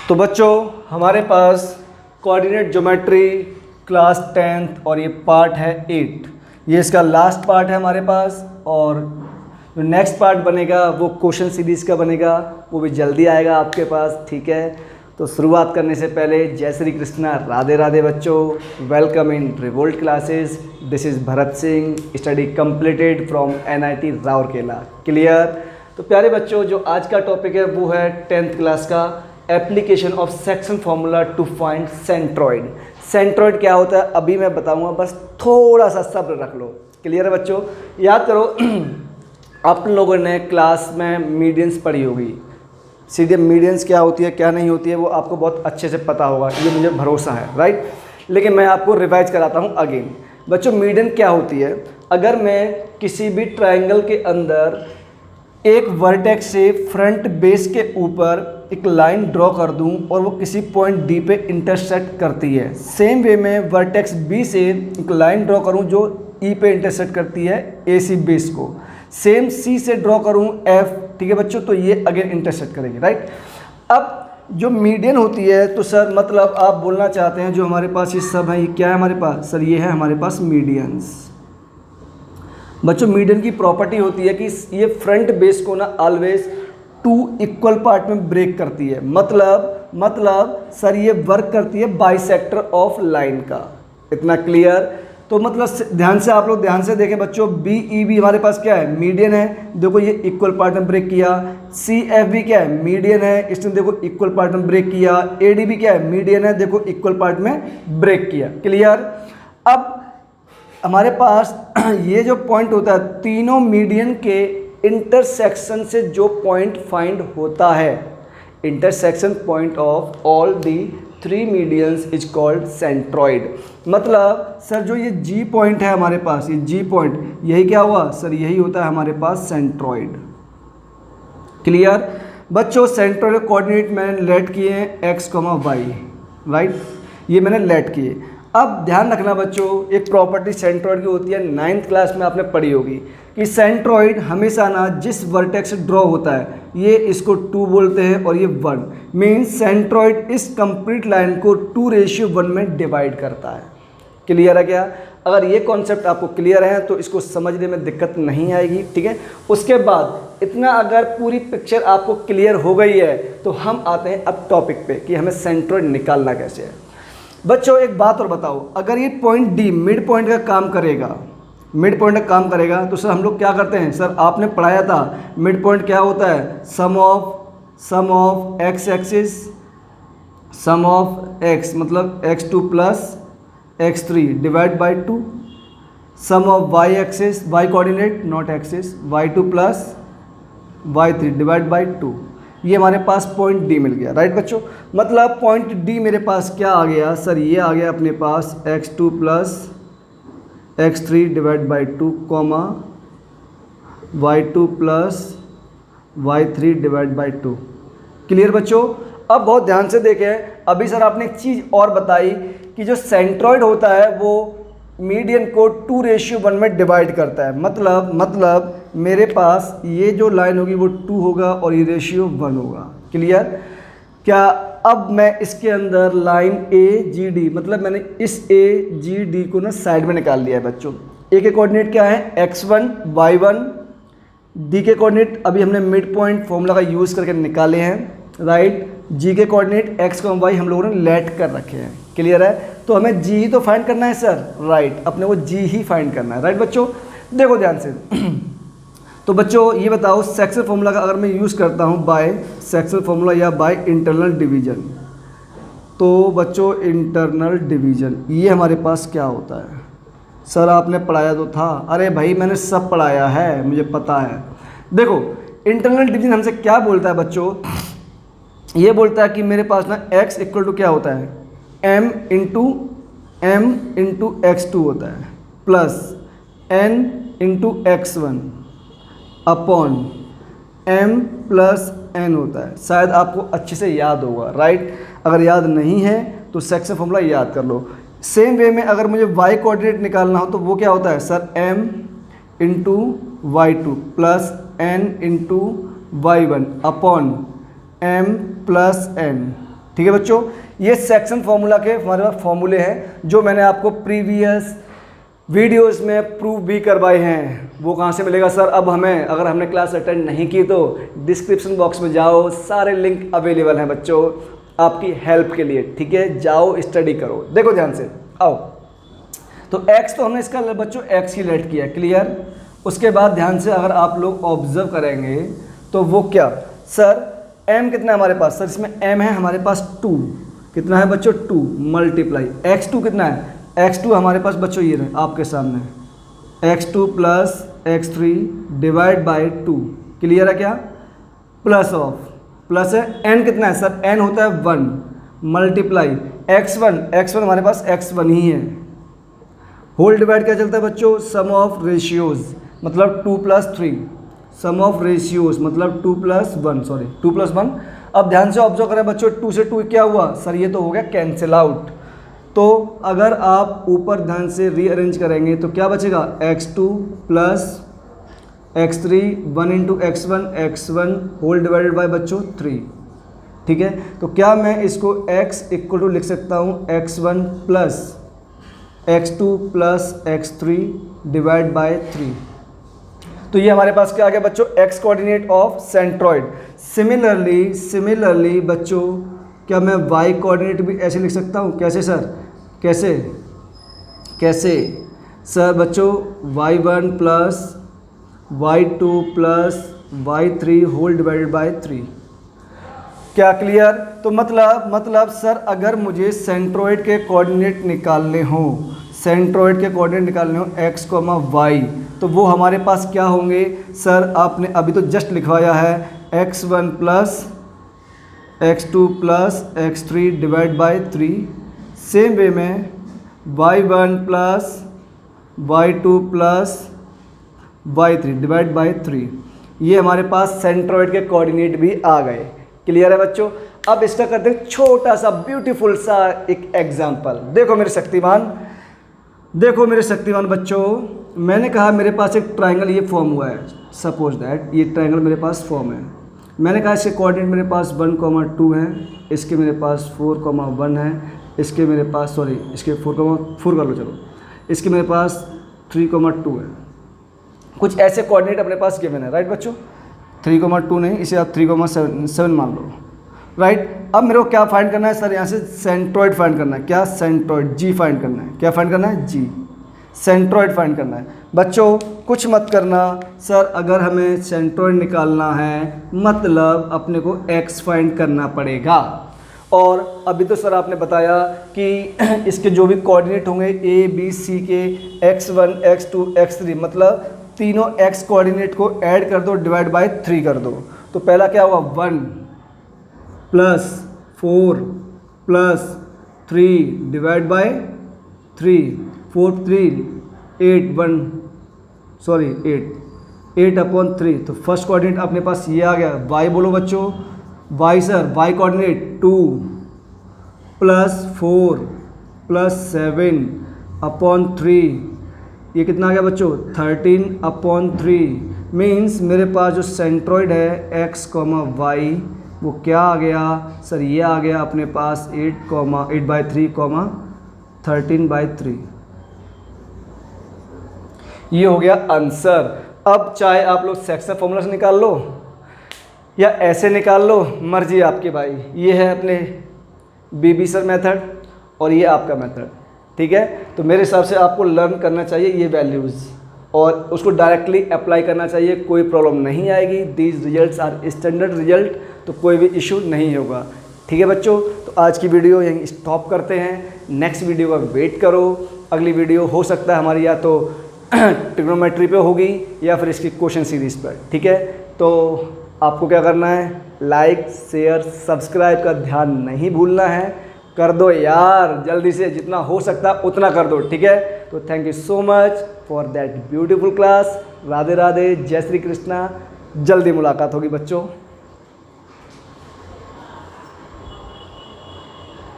तो बच्चों हमारे पास कोऑर्डिनेट ज्योमेट्री क्लास 10th और ये पार्ट है 8। ये इसका लास्ट पार्ट है हमारे पास, और जो नेक्स्ट पार्ट बनेगा वो क्वेश्चन सीरीज़ का बनेगा, वो भी जल्दी आएगा आपके पास। ठीक है, तो शुरुआत करने से पहले जय श्री कृष्णा, राधे राधे बच्चों। Welcome in revolt classes. This is Bharat Singh, study completed from NIT Rourkela. Clear? तो प्यारे बच्चों, जो आज का टॉपिक है वो है 10th क्लास का application of section formula to find centroid. Centroid क्या होता है अभी मैं बताऊंगा, बस थोड़ा सा सब्र रख लो। क्लियर है बच्चों? याद करो आप लोगों ने क्लास में मीडियंस पढ़ी होगी। सीधे मीडियंस क्या होती है क्या नहीं होती है वो आपको बहुत अच्छे से पता होगा, ये मुझे भरोसा है, राइट। लेकिन मैं आपको रिवाइज कराता हूँ अगेन। बच्चों मीडियन क्या होती है? अगर मैं किसी भी ट्रायंगल के अंदर एक वर्टेक्स से फ्रंट बेस के ऊपर एक लाइन ड्रॉ कर दूं और वो किसी पॉइंट डी पे इंटरसेक्ट करती है, सेम वे में वर्टेक्स बी से एक लाइन ड्रॉ करूं जो ई पे इंटरसेक्ट करती है AC बेस को, सेम C से ड्रॉ करूं F। ठीक है बच्चों, तो ये अगेन इंटरसेक्ट करेंगे, राइट। अब जो मीडियन होती है तो सर मतलब आप बोलना चाहते हैं जो हमारे पास ये सब है, ये क्या है हमारे पास? सर ये है हमारे पास मीडियंस। बच्चों मीडियन की प्रॉपर्टी होती है कि ये फ्रंट बेस को ना ऑलवेज 2 इक्वल पार्ट में ब्रेक करती है। मतलब सर ये वर्क करती है बाइसेक्टर ऑफ लाइन का। इतना क्लियर? तो मतलब ध्यान से आप लोग ध्यान से देखें बच्चों, BEB हमारे पास क्या है? मीडियन है। देखो ये इक्वल पार्ट में ब्रेक किया। CFB क्या है? मीडियन है, इसने देखो इक्वल पार्ट में ब्रेक किया। ADB क्या है? मीडियन है, देखो इक्वल पार्ट में ब्रेक किया। क्लियर? अब हमारे पास ये जो पॉइंट होता है, तीनों मीडियन के इंटरसेक्शन से जो पॉइंट फाइंड होता है, intersection point of all the 3 medians is called centroid. मतलब सर जो ये G पॉइंट है हमारे पास, ये G पॉइंट, यही क्या हुआ सर? यही होता है हमारे पास सेंट्रॉइड। क्लियर? बच्चों सेंट्रॉइड कोऑर्डिनेट मैंने लेट किए हैं x, y, राइट। ये मैंने लेट किए। अब ध्यान रखना बच्चों, एक प्रॉपर्टी सेंट्रॉइड की होती है, 9th क्लास में आपने पढ़ी होगी कि सेंट्रॉइड हमेशा ना जिस वर्टेक्स से ड्रॉ होता है, ये इसको 2 बोलते हैं और ये 1, मीन्स सेंट्रॉइड इस कंप्लीट लाइन को 2:1 में डिवाइड करता है। क्लियर है क्या? अगर ये कॉन्सेप्ट आपको क्लियर है तो इसको समझने में दिक्कत नहीं आएगी। ठीक है, उसके बाद इतना अगर पूरी पिक्चर आपको क्लियर हो गई है तो हम आते हैं अब टॉपिक पे कि हमें सेंट्रॉइड निकालना कैसे है। बच्चों एक बात और बताओ, अगर ये पॉइंट D मिड पॉइंट का काम करेगा, तो सर हम लोग क्या करते हैं? सर आपने पढ़ाया था मिड पॉइंट क्या होता है? Sum of x axis, sum of x मतलब x2 plus x3 divide by 2, sum of y axis, y coordinate not axis, y2 plus y3 divide by 2। ये हमारे पास पॉइंट D मिल गया, राइट बच्चों। मतलब पॉइंट D मेरे पास क्या आ गया सर? ये आ गया अपने पास x2 plus x3 divide by 2 comma y2 plus y3 divide by 2। Clear बच्चों? अब बहुत ध्यान से देखें, अभी सर आपने एक चीज़ और बताई कि जो सेंट्रॉइड होता है वो मीडियन को 2:1 में डिवाइड करता है। मतलब मेरे पास ये जो लाइन होगी वो 2 होगा और ये रेशियो 1 होगा। क्लियर? क्या अब मैं इसके अंदर लाइन AGD, मतलब मैंने इस AGD को ना साइड में निकाल लिया है बच्चों। A के कोऑर्डिनेट क्या है? x1 y1, D के कोऑर्डिनेट अभी हमने मिड पॉइंट फॉर्मूला का यूज़ करके निकाले हैं, राइट। G के कोऑर्डिनेट x, y हम लोगों ने लेट कर रखे हैं। क्लियर है? तो हमें G ही तो फाइंड करना है सर, राइट। अपने को G ही फाइंड करना है, राइट बच्चों। देखो ध्यान से तो बच्चों ये बताओ, सेक्शन फॉर्मूला का अगर मैं यूज़ करता हूँ बाय सेक्शन फॉर्मूला या बाय इंटरनल डिवीजन, तो बच्चों इंटरनल डिवीजन ये हमारे पास क्या होता है? सर आपने पढ़ाया तो था। अरे भाई मैंने सब पढ़ाया है, मुझे पता है। देखो इंटरनल डिवीजन हमसे क्या बोलता है बच्चों? ये बोलता है कि मेरे पास ना x इक्वल टू क्या होता है? m इंटू x2 होता है plus n into x1 upon m plus n होता है। शायद आपको अच्छे से याद होगा, राइट। अगर याद नहीं है तो सेक्शन फॉर्मूला याद कर लो। सेम वे में अगर मुझे y कोऑर्डिनेट निकालना हो तो वो क्या होता है sir? m into y2 plus n into y1 upon m plus n। ठीक है बच्चों, ये सेक्शन फॉर्मूला के हमारे पास फॉर्मूले हैं जो मैंने आपको प्रीवियस वीडियोस में प्रूव भी करवाए हैं। वो कहाँ से मिलेगा सर? अब हमें अगर हमने क्लास अटेंड नहीं की तो डिस्क्रिप्शन बॉक्स में जाओ, सारे लिंक अवेलेबल हैं बच्चों आपकी हेल्प के लिए। ठीक है, जाओ स्टडी करो। देखो ध्यान से, आओ। तो x तो हमने इसका बच्चों x ही लेट किया, क्लियर। उसके बाद ध्यान से अगर आप लोग ऑब्जर्व करेंगे तो वो क्या सर, m कितना है हमारे पास? सर इसमें m है हमारे पास 2, कितना है बच्चों? 2 मल्टीप्लाई x2 कितना है? x2 हमारे पास बच्चों ये रहे आपके सामने, x2 plus x3 divide by 2, clear है क्या? प्लस ऑफ, प्लस है n कितना है सर? n होता है 1 मल्टीप्लाई x1 हमारे पास x1 ही है, होल डिवाइड क्या चलता है बच्चों? सम ऑफ रेशियोज मतलब 2 प्लस 3, सम ऑफ रेशियोज मतलब 2 प्लस 1, सॉरी 2 प्लस 1। अब ध्यान से ऑब्जर्व करें बच्चों, 2 से 2 क्या हुआ सर? ये तो हो गया कैंसिल आउट। तो अगर आप ऊपर ध्यान से रीअरेंज करेंगे तो क्या बचेगा? x2 plus x3 1 into x1 whole divided by बच्चों 3। ठीक है, तो क्या मैं इसको x इक्वल टू लिख सकता हूँ x1 plus x2 plus x3 divide by 3। तो ये हमारे पास क्या आ गया बच्चों? x coordinate of centroid. Similarly बच्चों क्या मैं y कोऑर्डिनेट भी ऐसे लिख सकता हूँ? कैसे सर? कैसे सर बच्चों? y1 plus y2 plus y3 whole divided by 3। क्या क्लियर? तो मतलब सर अगर मुझे सेंट्रॉइड के कोऑर्डिनेट निकालने हो, x, y, तो वो हमारे पास क्या होंगे सर? आपने अभी तो जस्ट लिखवाया है x1 plus x2 plus x3 divide by 3। Same way में y1 plus y2 plus y3 divide by 3, ये हमारे पास सेंट्रॉइड के कोऑर्डिनेट भी आ गए। क्लियर है बच्चों? अब इसका करते हैं छोटा सा ब्यूटीफुल सा एक एग्जांपल। देखो मेरे शक्तिमान बच्चों, मैंने कहा मेरे पास एक ट्रायंगल ये फॉर्म हुआ है, सपोज दैट ये ट्रायंगल मेरे पास फॉर्म है। मैंने कहा इसके कोऑर्डिनेट मेरे पास 1, 2 है, इसके मेरे पास 4, 1 है, इसके मेरे पास इसके 4 कर लो चलो, इसके मेरे पास 3, 2 है। कुछ ऐसे कोऑर्डिनेट अपने पास गिवन है, राइट बच्चों? 3, 2 नहीं, इसे आप 3, 7 मान लो, राइट। अब मेरे को क्या फाइंड करना है सर? यहाँ से सेंट्रॉइड फाइंड करना है। क्या? सेंट्रॉइड, जी फाइंड करना है। क्या फाइंड करना है? जी, सेंट्रॉइड फाइंड करना है। बच्चों कुछ मत करना सर, अगर हमें सेंट्रॉइड निकालना है मतलब अपने को x फाइंड करना पड़ेगा। और अभी तो सर आपने बताया कि इसके जो भी कोऑर्डिनेट होंगे a b c के x1 x2 x3 मतलब तीनों x कोऑर्डिनेट को ऐड कर दो, डिवाइड बाय 3 कर दो। तो पहला क्या हुआ? 1 plus 4 plus 3 divide by 3, 4 3 8 upon 3। तो फर्स्ट कोऑर्डिनेट अपने पास ये आ गया। y बोलो बच्चों, y sir, y coordinate 2 plus 4 plus 7 upon 3, ये कितना आ गया बच्चों? 13 अपॉन 3। मीन्स मेरे पास जो सेंट्रॉइड है x, y वो क्या आ गया सर? ये आ गया अपने पास 8/3, 13/3। ये हो गया आंसर। अब चाहे आप लोग सेक्शन फॉर्मूला से निकाल लो या ऐसे निकाल लो, मर्जी आपकी भाई। ये है अपने बीबी सर मेथड और ये आपका मेथड, ठीक है। तो मेरे हिसाब से आपको लर्न करना चाहिए ये वैल्यूज़ और उसको डायरेक्टली अप्लाई करना चाहिए, कोई प्रॉब्लम नहीं आएगी। These results are standard result, तो कोई भी इशू नहीं होगा, ठीक है बच्चों। तो आज की वीडियो यहीं स्टॉप करते हैं, नेक्स्ट वीडियो का वेट करो। अगली वीडियो हो सकता है हमारी या तो ट्रिग्नोमेट्री पे होगी या फिर इसकी क्वेश्चन सीरीज़ पर, ठीक है। तो आपको क्या करना है? लाइक शेयर सब्सक्राइब का ध्यान नहीं भूलना है, कर दो यार जल्दी से, जितना हो सकता है उतना कर दो, ठीक है। तो thank you so much for that beautiful class. Radhe Radhe, जय श्री कृष्णा। जल्दी मुलाकात होगी बच्चों।